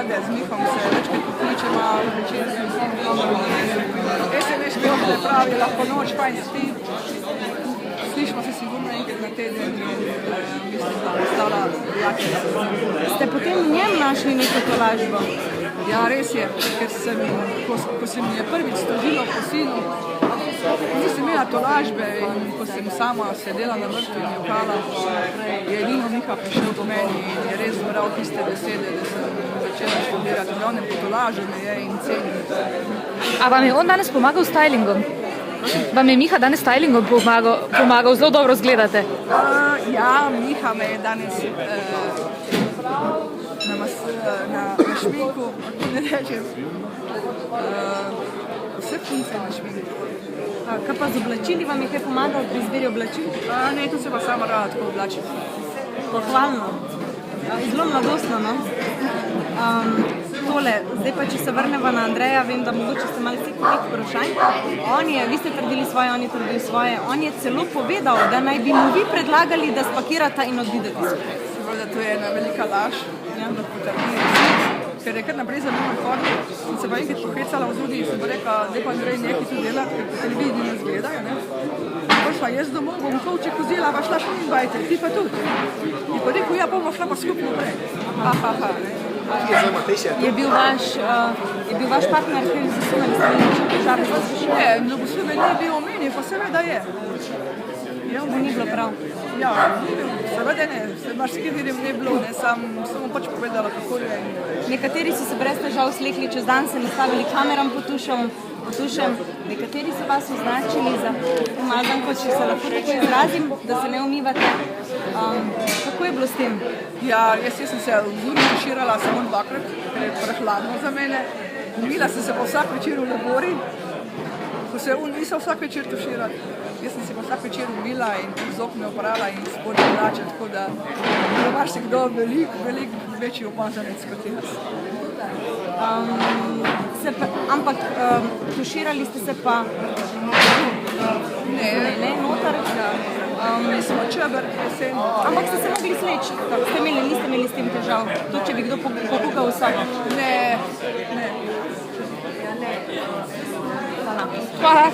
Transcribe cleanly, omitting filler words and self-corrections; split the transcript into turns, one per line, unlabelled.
da z Mihom se večkrat pokličeva, večer se SMS pošlje, pravi, lahko noč, fajn spi. Slišimo se sigurno enkrat na teden in mislim, da ostala prijatelja.
Ste potem v njem našli neko tolažbo?
Ja, res je, ker ko se mi je prvič stožilo po sinu, nisem imela tolažbe in ko sem sama sedela na vrtu in jokala, je edino Miha prišel do meni in je res zbral tiste besede, da sem začela študirati. V glavnem po tolažu me je in cenim.
A vam je on danes pomagal s stylingom? Vam je Miha danes stylingom pomagal, zelo dobro izgledate?
Ja, Miha me je danes na šminku, kako ne rečem, vse funkcije na šminku.
Kaj pa z oblačili vam je kaj pomagal pri izbiri oblačil?
Ne, to se pa sama rada tako oblačim.
Pohvalno. Zelo mladostno, no? Tole, zdaj pa, če se vrneva na Andreja, vem, da mogoče ste imeli nekaj vprašanj. Vi ste trdili svoje, on je trdil svoje. On je celo povedal, da naj bi mu vi predlagali, da spakirata in odidete skupaj.
Seveda, to je ena velika laž, da potrdi. Ker je kar naprej za mojim hodil in se pa enkrat pohecala v zudi in se bo rekla, da pa Andrej nekaj tu dela, ker po televiziji nas gledajo, ne. Šla jaz domov, bom kovček vzela, pa šla šminbajte, ti pa tudi. In pa rekel, ja, bomo šla pa skupno naprej.
Je bil vaš partner, ki je zasumeli, ste imeli nekaj težave z vas?
Ne, mnogo me ni bil omenil, pa seveda je.
Mu ni bilo prav?
Ja, seveda ne, marsikateri ne bilo, ne, samo pač povedala, kako je.
Nekateri so se brez težav slekli čez dan, se nastavili kameram potušem, nekateri so vas označili za umazanko, če se lahko tako izrazim, da se ne umivate. Kako je bilo s tem?
Ja, jaz sem se v zuri tuširala samo dvakrat, ker je prehladno za mene. Umila sem se pa vsak večer v labori, ko se nisem vsak večer tuširati. Jaz sem se pa vsak večer umila in zob me oprala in spodnje hlače, tako da je marsikdo veliko večji umazanec kot jaz.
Ampak tuširali ste se pa ne noter?
Mi smo čeber, jesen.
Ampak ste se mogli sleči, niste imeli s tem težav? To, če bi kdo pokukal vsak?
Ne.
Hvala.